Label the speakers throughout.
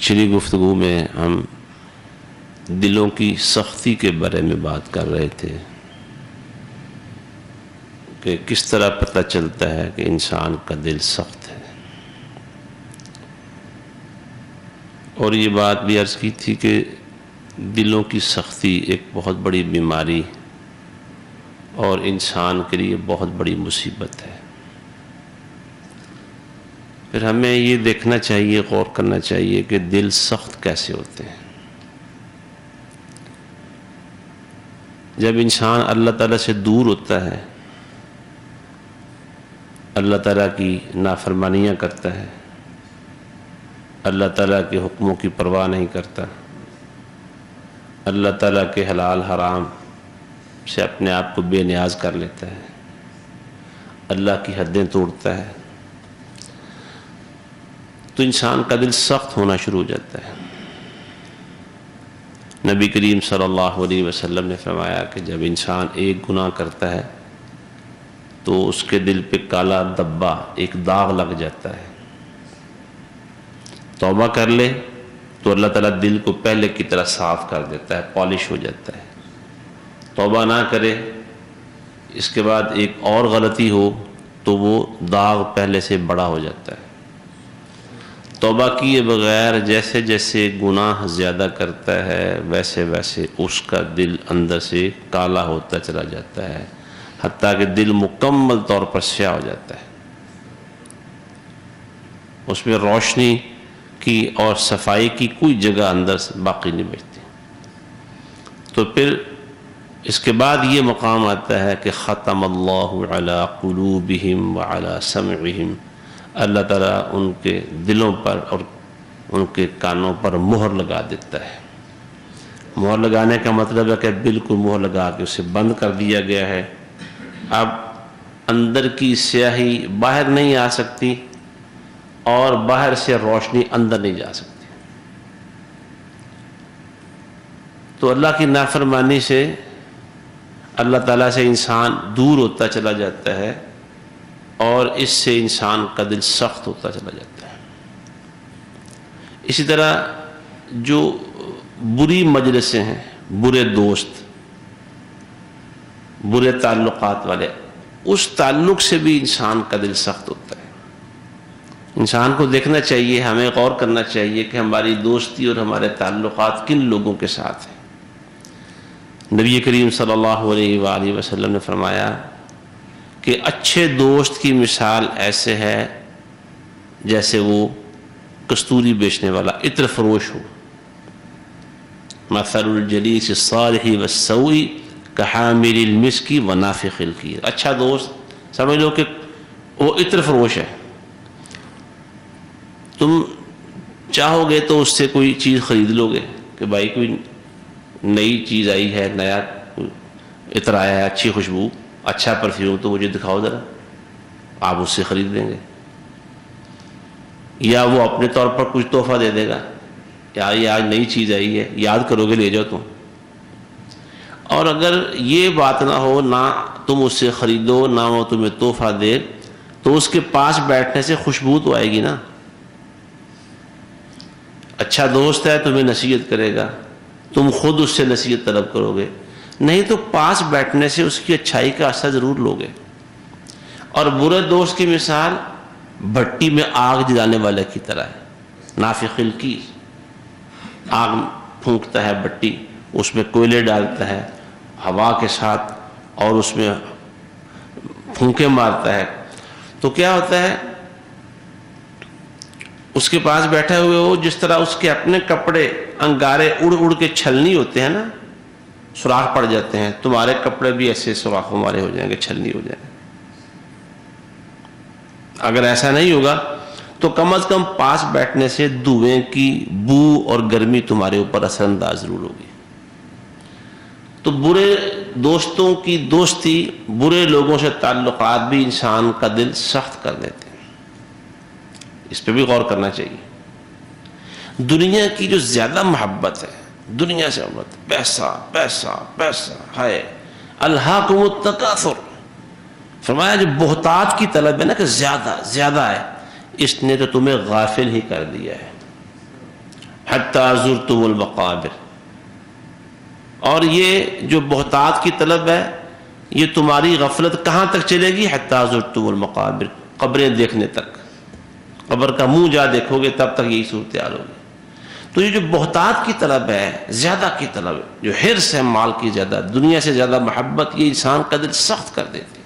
Speaker 1: پچھلی گفتگو میں ہم دلوں کی سختی کے بارے میں بات کر رہے تھے کہ کس طرح پتہ چلتا ہے کہ انسان کا دل سخت ہے، اور یہ بات بھی عرض کی تھی کہ دلوں کی سختی ایک بہت بڑی بیماری اور انسان کے لیے بہت بڑی مصیبت ہے۔ پھر ہمیں یہ دیکھنا چاہیے، غور کرنا چاہیے کہ دل سخت کیسے ہوتے ہیں۔ جب انسان اللہ تعالیٰ سے دور ہوتا ہے، اللہ تعالیٰ کی نافرمانیاں کرتا ہے، اللہ تعالیٰ کے حکموں کی پرواہ نہیں کرتا، اللہ تعالیٰ کے حلال حرام سے اپنے آپ کو بے نیاز کر لیتا ہے، اللہ کی حدیں توڑتا ہے، تو انسان کا دل سخت ہونا شروع ہو جاتا ہے۔ نبی کریم صلی اللہ علیہ وسلم نے فرمایا کہ جب انسان ایک گناہ کرتا ہے تو اس کے دل پہ کالا دبا، ایک داغ لگ جاتا ہے۔ توبہ کر لے تو اللہ تعالیٰ دل کو پہلے کی طرح صاف کر دیتا ہے، پالش ہو جاتا ہے۔ توبہ نہ کرے، اس کے بعد ایک اور غلطی ہو تو وہ داغ پہلے سے بڑا ہو جاتا ہے۔ توبہ کیے بغیر جیسے جیسے گناہ زیادہ کرتا ہے ویسے ویسے اس کا دل اندر سے کالا ہوتا چلا جاتا ہے، حتیٰ کہ دل مکمل طور پر سیاہ ہو جاتا ہے، اس میں روشنی کی اور صفائی کی کوئی جگہ اندر سے باقی نہیں بچتی۔ تو پھر اس کے بعد یہ مقام آتا ہے کہ ختم اللہ علی قلوبہم وعلی سمعہم، اللہ تعالیٰ ان کے دلوں پر اور ان کے کانوں پر مہر لگا دیتا ہے۔ مہر لگانے کا مطلب ہے کہ بالکل مہر لگا کے اسے بند کر دیا گیا ہے، اب اندر کی سیاہی باہر نہیں آ سکتی اور باہر سے روشنی اندر نہیں جا سکتی۔ تو اللہ کی نافرمانی سے اللہ تعالیٰ سے انسان دور ہوتا چلا جاتا ہے اور اس سے انسان کا دل سخت ہوتا چلا جاتا ہے۔ اسی طرح جو بری مجلسیں ہیں، برے دوست، برے تعلقات والے، اس تعلق سے بھی انسان کا دل سخت ہوتا ہے۔ انسان کو دیکھنا چاہیے، ہمیں غور کرنا چاہیے کہ ہماری دوستی اور ہمارے تعلقات کن لوگوں کے ساتھ ہیں۔ نبی کریم صلی اللہ علیہ وآلہ وسلم نے فرمایا کہ اچھے دوست کی مثال ایسے ہے جیسے وہ کستوری بیچنے والا، عطر فروش ہو۔ مثل الجلیس الصالح والسوء کحامل المسک ونافخ الکیر، اچھا دوست سمجھ لو کہ وہ عطر فروش ہے، تم چاہو گے تو اس سے کوئی چیز خرید لو گے کہ بھائی کوئی نئی چیز آئی ہے، نیا عطر آیا ہے، اچھی خوشبو، اچھا پرفیوم، تو مجھے دکھاؤ ذرا، آپ اس سے خرید لیں گے۔ یا وہ اپنے طور پر کچھ تحفہ دے دے گا، یا یہ آج نئی چیز آئی ہے، یاد کرو گے لے جاؤ تم۔ اور اگر یہ بات نہ ہو، نہ تم اس سے خریدو نہ وہ تمہیں تحفہ دے، تو اس کے پاس بیٹھنے سے خوشبو تو آئے گی نا۔ اچھا دوست ہے، تمہیں نصیحت کرے گا، تم خود اس سے نصیحت طلب کرو گے، نہیں تو پاس بیٹھنے سے اس کی اچھائی کا اثر ضرور لوگے۔ اور برے دوست کی مثال بھٹی میں آگ جلانے والے کی طرح ہے، نافخ الکیر، آگ پھونکتا ہے بھٹی، اس میں کوئلے ڈالتا ہے ہوا کے ساتھ اور اس میں پھونکے مارتا ہے، تو کیا ہوتا ہے اس کے پاس بیٹھے ہوئے ہو، جس طرح اس کے اپنے کپڑے انگارے اڑ اڑ کے چھلنی ہوتے ہیں نا، سوراخ پڑ جاتے ہیں، تمہارے کپڑے بھی ایسے سوراخوں والے ہو جائیں گے، چھلنی ہو جائیں گے۔ اگر ایسا نہیں ہوگا تو کم از کم پاس بیٹھنے سے دھوئیں کی بو اور گرمی تمہارے اوپر اثر انداز ضرور ہوگی۔ تو برے دوستوں کی دوستی، برے لوگوں سے تعلقات بھی انسان کا دل سخت کر دیتے ہیں، اس پہ بھی غور کرنا چاہیے۔ دنیا کی جو زیادہ محبت ہے، دنیا سے محبت، پیسہ پیسہ پیسہ، ہے الہاکم التکاثر، فرمایا جو بہتات کی طلب ہے نا کہ زیادہ زیادہ ہے، اس نے تو تمہیں غافل ہی کر دیا ہے۔ حتی زرتم المقابر. اور یہ جو بہتات کی طلب ہے یہ تمہاری غفلت کہاں تک چلے گی؟ حتی زرتم المقابر، قبریں دیکھنے تک. قبر کا منہ جا دیکھو گے تب تک یہی صورتحال ہوگی. تو یہ جو بہتات کی طلب ہے، زیادہ کی طلب ہے، جو حرص ہے مال کی زیادہ، دنیا سے زیادہ محبت، یہ انسان کا دل سخت کر دیتی ہے.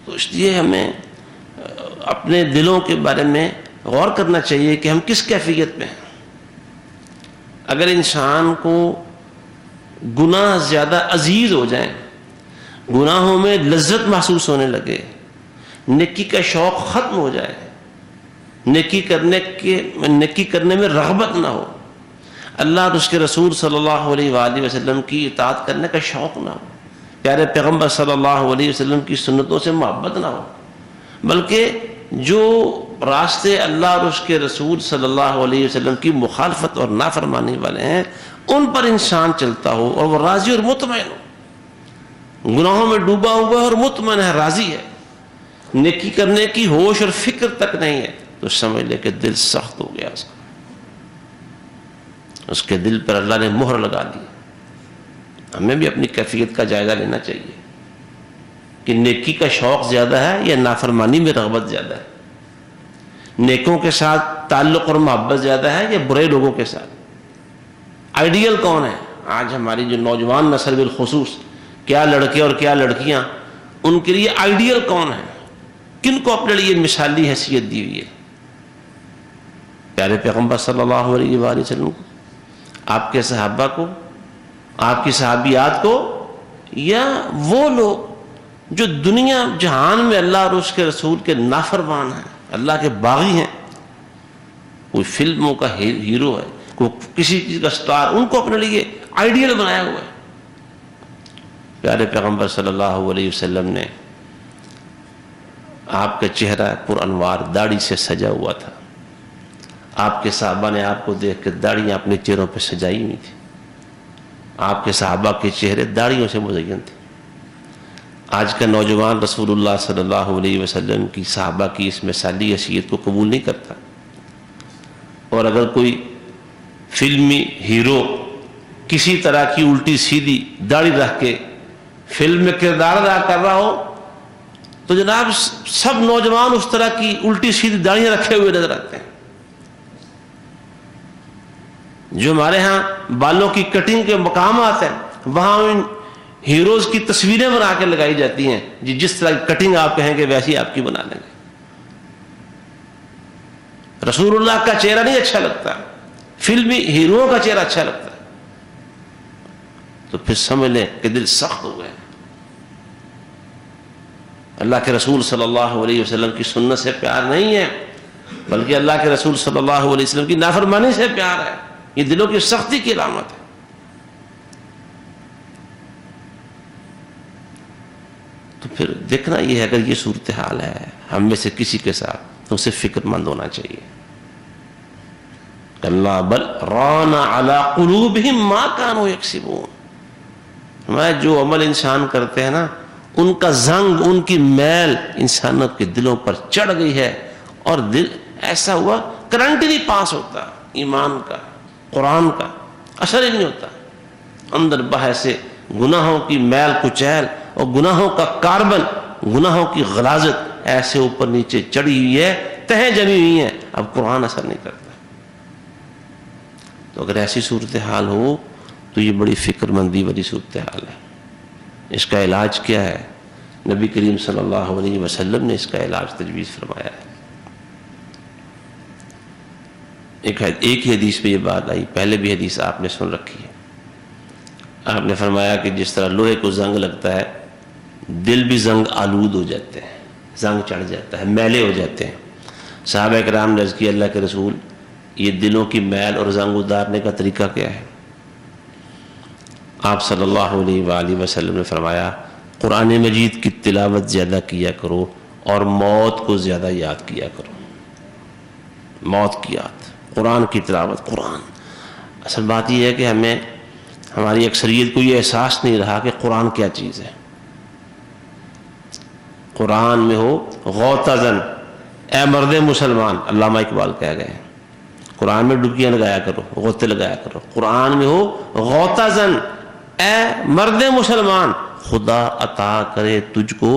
Speaker 1: تو اس لیے ہمیں اپنے دلوں کے بارے میں غور کرنا چاہیے کہ ہم کس کیفیت میں ہیں. اگر انسان کو گناہ زیادہ عزیز ہو جائیں، گناہوں میں لذت محسوس ہونے لگے، نیکی کا شوق ختم ہو جائے، نیکی کرنے میں رغبت نہ ہو، اللہ اور اس کے رسول صلی اللہ علیہ وآلہ وسلم کی اطاعت کرنے کا شوق نہ ہو، پیارے پیغمبر صلی اللہ علیہ وسلم کی سنتوں سے محبت نہ ہو، بلکہ جو راستے اللہ اور اس کے رسول صلی اللہ علیہ وسلم کی مخالفت اور نافرمانی والے ہیں ان پر انسان چلتا ہو اور وہ راضی اور مطمئن ہو، گناہوں میں ڈوبا ہوا ہے اور مطمئن ہے، راضی ہے، نیکی کرنے کی ہوش اور فکر تک نہیں ہے، تو سمجھ لے کہ دل سخت ہو گیا اس کا، اس کے دل پر اللہ نے مہر لگا دی. ہمیں بھی اپنی کیفیت کا جائزہ لینا چاہیے کہ نیکی کا شوق زیادہ ہے یا نافرمانی میں رغبت زیادہ ہے، نیکوں کے ساتھ تعلق اور محبت زیادہ ہے یا برے لوگوں کے ساتھ. آئیڈیل کون ہے؟ آج ہماری جو نوجوان نسل بالخصوص، کیا لڑکے اور کیا لڑکیاں، ان کے لیے آئیڈیل کون ہے؟ کن کو اپنے لیے مثالی حیثیت دی ہوئی ہے؟ پیارے پیغمبر صلی اللہ علیہ وآلہ وسلم کو، آپ کے صحابہ کو، آپ کی صحابیات کو، یا وہ لوگ جو دنیا جہان میں اللہ اور اس کے رسول کے نافرمان ہیں، اللہ کے باغی ہیں، کوئی فلموں کا ہیرو ہے، کوئی کسی چیز کا سٹار، ان کو اپنے لیے آئیڈیل بنایا ہوا ہے. پیارے پیغمبر صلی اللہ علیہ وسلم نے، آپ کا چہرہ پر انوار داڑھی سے سجا ہوا تھا، آپ کے صحابہ نے آپ کو دیکھ کے داڑیاں اپنے چہروں پہ سجائی ہوئی تھی، آپ کے صحابہ کے چہرے داڑھیوں سے مزین تھے. آج کا نوجوان رسول اللہ صلی اللہ علیہ وسلم کی، صحابہ کی اس مثالی حیثیت کو قبول نہیں کرتا، اور اگر کوئی فلمی ہیرو کسی طرح کی الٹی سیدھی داڑھی رکھ کے فلم میں کردار ادا کر رہا ہو تو جناب سب نوجوان اس طرح کی الٹی سیدھی داڑیاں رکھے ہوئے نظر آتے ہیں. جو ہمارے ہاں بالوں کی کٹنگ کے مقامات ہیں وہاں ان ہیروز کی تصویریں بنا کے لگائی جاتی ہیں، جس طرح کی کٹنگ آپ کہیں گے ویسی آپ کی بنا لیں گے. رسول اللہ کا چہرہ نہیں اچھا لگتا، فلمی ہیروؤں کا چہرہ اچھا لگتا ہے. تو پھر سمجھ لیں کہ دل سخت ہو گئے. اللہ کے رسول صلی اللہ علیہ وسلم کی سنت سے پیار نہیں ہے، بلکہ اللہ کے رسول صلی اللہ علیہ وسلم کی نافرمانی سے پیار ہے. یہ دلوں کی سختی کی علامت ہے. تو پھر دیکھنا یہ ہے، اگر یہ صورتحال ہے ہم میں سے کسی کے ساتھ تو اسے فکر مند ہونا چاہیے. اللہ بل ران علی قلوبہم ما کانوا یکسبون، ہمارے جو عمل انسان کرتے ہیں نا ان کا زنگ، ان کی میل انسانوں کے دلوں پر چڑھ گئی ہے، اور دل ایسا ہوا کرنٹ ہی نہیں پاس ہوتا، ایمان کا، قرآن کا اثر ہی نہیں ہوتا. اندر باہر سے گناہوں کی میل کچیل اور گناہوں کا کاربن، گناہوں کی غلاظت ایسے اوپر نیچے چڑھی ہوئی ہے، تہیں جمی ہوئی ہیں، اب قرآن اثر نہیں کرتا. تو اگر ایسی صورتحال ہو تو یہ بڑی فکر مندی والی صورتحال ہے. اس کا علاج کیا ہے؟ نبی کریم صلی اللہ علیہ وسلم نے اس کا علاج تجویز فرمایا ہے. ایک ہی حدیث پہ یہ بات آئی، پہلے بھی حدیث آپ نے سن رکھی ہے. آپ نے فرمایا کہ جس طرح لوہے کو زنگ لگتا ہے، دل بھی زنگ آلود ہو جاتے ہیں، زنگ چڑھ جاتا ہے، میلے ہو جاتے ہیں. صحابہ کرام نے عرض کیا اللہ کے رسول یہ دلوں کی میل اور زنگ اتارنے کا طریقہ کیا ہے؟ آپ صلی اللہ علیہ وآلہ وسلم نے فرمایا قرآن مجید کی تلاوت زیادہ کیا کرو اور موت کو زیادہ یاد کیا کرو. موت کی یاد، قرآن کی تلاوت. قرآن اصل بات یہ ہے کہ ہماری اکثریت کو یہ احساس نہیں رہا کہ قرآن کیا چیز ہے. قرآن میں ہو غوطہ زن، اے مرد مسلمان، علامہ اقبال کہہ گئے ہیں، قرآن میں ڈبکیاں لگایا کرو، غوطے لگایا کرو، قرآن میں ہو غوطہ زن، اے مرد مسلمان خدا عطا کرے تجھ کو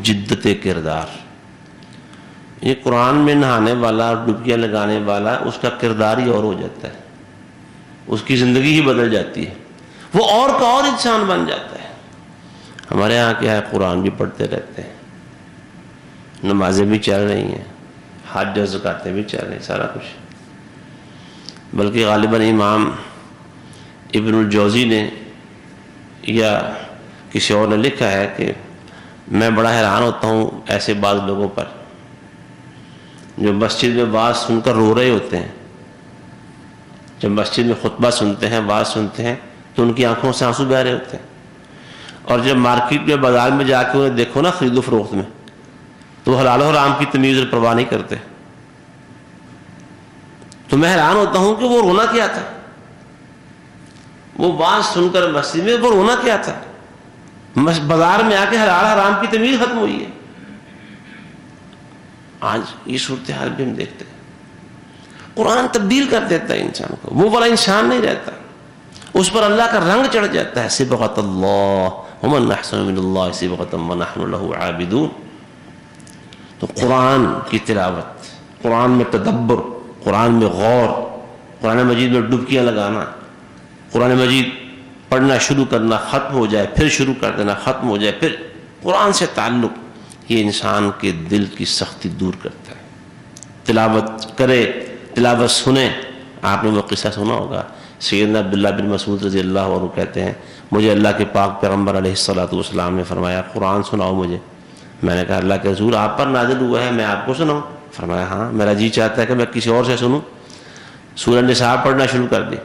Speaker 1: جدت کردار۔ یہ قرآن میں نہانے والا، ڈبکیاں لگانے والا، اس کا کردار ہی اور ہو جاتا ہے، اس کی زندگی ہی بدل جاتی ہے، وہ اور کا اور انسان بن جاتا ہے۔ ہمارے یہاں کیا ہے، قرآن بھی پڑھتے رہتے ہیں، نمازیں بھی چل رہی ہیں، حج و زکاتیں بھی چل رہی ہیں، سارا کچھ، بلکہ غالباً امام ابن الجوزی نے یا کسی اور نے لکھا ہے کہ میں بڑا حیران ہوتا ہوں ایسے بعض لوگوں پر جو مسجد میں واعظ سن کر رو رہے ہوتے ہیں۔ جب مسجد میں خطبہ سنتے ہیں، واعظ سنتے ہیں، تو ان کی آنکھوں سے آنسو بہہ رہے ہوتے ہیں، اور جب مارکیٹ میں، بازار میں جا کے انہیں دیکھو نا خرید و فروخت میں، تو وہ حلال و حرام کی تمیز اور پرواہ نہیں کرتے۔ تو میں حیران ہوتا ہوں کہ وہ رونا کیا تھا، وہ واعظ سن کر مسجد میں وہ رونا کیا تھا، بازار میں آ کے حلال حرام کی تمیز ختم ہوئی ہے۔ آج یہ صورتحال بھی ہم دیکھتے ہیں۔ قرآن تبدیل کر دیتا ہے انسان کو، وہ والا انسان نہیں رہتا، اس پر اللہ کا رنگ چڑھ جاتا ہے۔ صبغۃ اللہ ومن احسن من اللہ صبغۃ ونحن له عابدون۔ تو قرآن کی تلاوت، قرآن میں تدبر، قرآن میں غور، قرآن مجید میں ڈبکیاں لگانا، قرآن مجید پڑھنا شروع کرنا، ختم ہو جائے پھر شروع کر دینا، ختم ہو جائے پھر، قرآن سے تعلق، یہ انسان کے دل کی سختی دور کرتا ہے۔ تلاوت کرے، تلاوت سنے۔ آپ نے وہ قصہ سنا ہوگا، سیدنا عبداللہ بن مسعود رضی اللہ عنہ کہتے ہیں مجھے اللہ کے پاک پیغمبر علیہ الصلوۃ والسلام نے فرمایا قرآن سناؤ مجھے۔ میں نے کہا اللہ کے رسول آپ پر نازل ہوا ہے، میں آپ کو سناؤں؟ فرمایا ہاں، میرا جی چاہتا ہے کہ میں کسی اور سے سنوں۔ سورہ نساء پڑھنا شروع کر دی،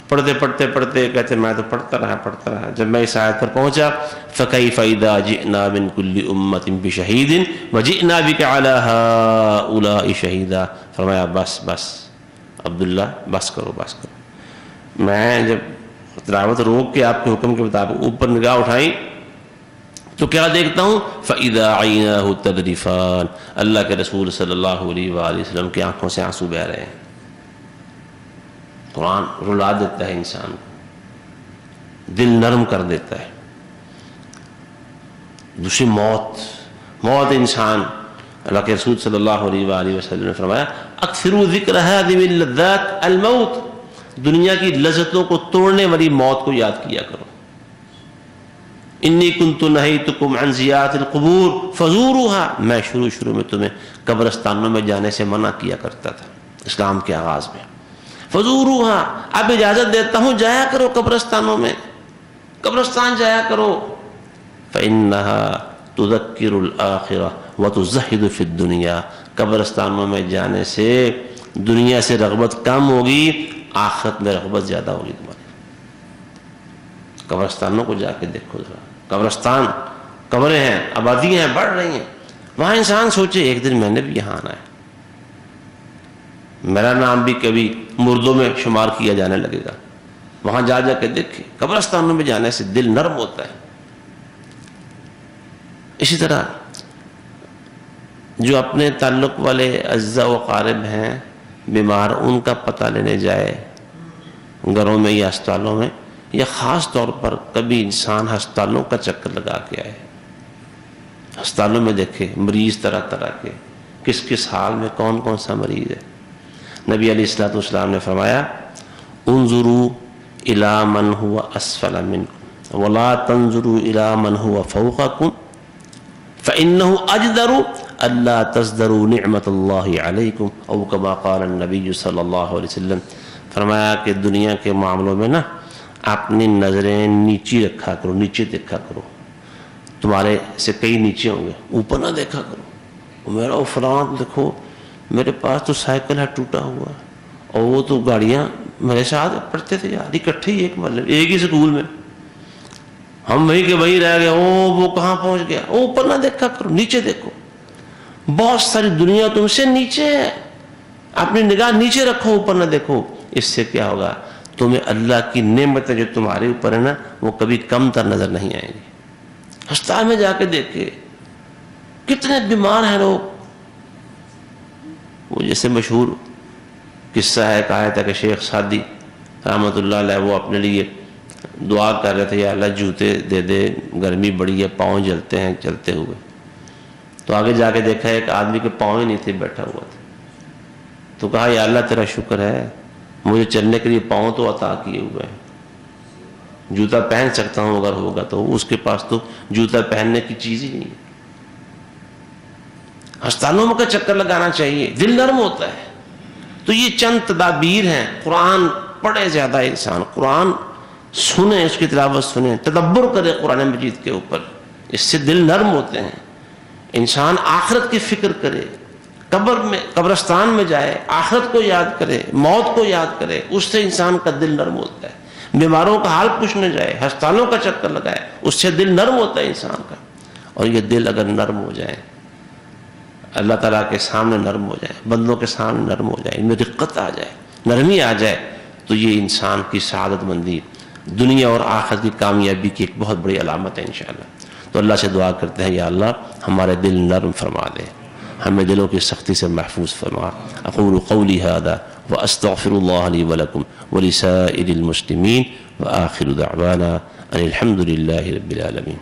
Speaker 1: پڑھتے پڑھتے پڑھتے کہتے میں تو پڑھتا رہا، جب میں اس آیت پر پہنچا فَكَيْفَ إِذَا جِئْنَا مِن كُلِّ أُمَّةٍ بِشَهِيدٍ وَجِئْنَا بِكَ عَلَى هَؤُلَاءِ شَهِيدًا۔ فرمایا بس عبداللہ بس کرو۔ میں جب تلاوت روک کے آپ کے حکم کے مطابق اوپر نگاہ اٹھائی تو کیا دیکھتا ہوں، فَإِذَا عَيْنَاهُ تَذْرِفَانِ، اللہ کے رسول صلی اللہ علیہ وآلہ وسلم کی آنکھوں سے آنسو بہہ رہے ہیں۔ قرآن رلا دیتا ہے انسان کو، دل نرم کر دیتا ہے۔ دوسری موت انسان، اللہ کے رسول صلی اللہ علیہ وآلہ وسلم نے فرمایا اکثروا ذکر هذه اللذات الموت، دنیا کی لذتوں کو توڑنے والی موت کو یاد کیا کرو۔ انی کنت نہیتکم عن زیارت القبور فزوروها، میں شروع میں تمہیں قبرستانوں میں جانے سے منع کیا کرتا تھا اسلام کے آغاز میں۔ فزوروها، اب اجازت دیتا ہوں جایا کرو قبرستانوں میں، قبرستان جایا کرو۔ فإنها تذکر الآخرہ وتزہد فی الدنیا، قبرستانوں میں جانے سے دنیا سے رغبت کم ہوگی، آخرت میں رغبت زیادہ ہوگی تمہاری۔ قبرستانوں کو جا کے دیکھو ذرا، قبرستان، قبریں ہیں، آبادیاں ہیں، بڑھ رہی ہیں، وہاں انسان سوچے ایک دن میں نے بھی یہاں آنا ہے، میرا نام بھی کبھی مردوں میں شمار کیا جانے لگے گا۔ وہاں جا کے دیکھیں، قبرستانوں میں جانے سے دل نرم ہوتا ہے۔ اسی طرح جو اپنے تعلق والے اعزاء و قارب ہیں بیمار، ان کا پتہ لینے جائے گھروں میں یا ہسپتالوں میں، یا خاص طور پر کبھی انسان ہسپتالوں کا چکر لگا کے آئے، ہسپتالوں میں دیکھے مریض طرح طرح کے، کس حال میں کون سا مریض ہے۔ نبی علیہ الصلوۃ والسلام نے فرمایا انظروا الی من هو اسفل منکم ولا تنظروا الی من هو فوقکم فانه اجدر الا تزدروا نعمت اللہ علیکم، او کما قال النبی صلی اللہ علیہ وسلم۔ فرمایا کہ دنیا کے معاملوں میں نا اپنی نظریں نیچی رکھا کرو، نیچے دیکھا کرو، تمہارے سے کئی نیچے ہوں گے، اوپر نہ دیکھا کرو۔ میرا فلاں دیکھو، میرے پاس تو سائیکل ہے ٹوٹا ہوا، اور وہ تو گاڑیاں میرے ساتھ پڑھتے تھے یار، اکٹھے ہی ایک مطلب ایک ہی سکول میں، ہم وہیں کے وہیں رہ گئے، وہ کہاں پہنچ گیا۔ اوپر نہ دیکھا کرو، نیچے دیکھو، بہت ساری دنیا تم سے نیچے ہے، اپنی نگاہ نیچے رکھو، اوپر نہ دیکھو۔ اس سے کیا ہوگا، تمہیں اللہ کی نعمتیں جو تمہارے اوپر ہے نا وہ کبھی کم تر نظر نہیں آئیں گی۔ ہسپتال میں جا کے دیکھے کتنے بیمار ہیں لوگ، وہ جیسے مشہور قصہ ہے، کہا تھا کہ شیخ سعدی رحمۃ اللہ علیہ وہ اپنے لیے دعا کر رہے تھے، یا اللہ جوتے دے دے، گرمی بڑی ہے، پاؤں جلتے ہیں چلتے ہوئے. تو آگے جا کے دیکھا ایک آدمی کے پاؤں ہی نہیں تھے، بیٹھا ہوا تھا. تو کہا یا اللہ تیرا شکر ہے، مجھے چلنے کے لیے پاؤں تو عطا کیے ہوئے ہیں، جوتا پہن سکتا ہوں اگر ہوگا تو. اس کے پاس تو جوتا پہننے کی چیز ہی نہیں ہے. ہسپتالوں میں کا چکر لگانا چاہیے، دل نرم ہوتا ہے. تو یہ چند تدابیر ہیں. قرآن پڑھے زیادہ انسان، قرآن سنیں، اس کی تلاوت سنیں، تدبر کرے قرآن مجید کے اوپر، اس سے دل نرم ہوتے ہیں. انسان آخرت کی فکر کرے، قبرستان میں جائے، آخرت کو یاد کرے، موت کو یاد کرے، اس سے انسان کا دل نرم ہوتا ہے. بیماروں کا حال پوچھنے جائے، ہسپتالوں کا چکر لگائے، اس سے دل نرم ہوتا ہے انسان کا. اور یہ دل اگر نرم ہو جائے، اللہ تعالیٰ کے سامنے نرم ہو جائے، بندوں کے سامنے نرم ہو جائے، ان میں رقت آ جائے، نرمی آ جائے، تو یہ انسان کی سعادت مندی، دنیا اور آخرت کی کامیابی کی ایک بہت بڑی علامت ہے انشاءاللہ. تو اللہ سے دعا کرتے ہیں یا اللہ ہمارے دل نرم فرما دے، ہمیں دلوں کی سختی سے محفوظ فرما. اقول قولی ھذا واستغفر اللہ لی ولکم ولسائر المسلمین وآخر دعوانا ان الحمد للہ رب العالمین.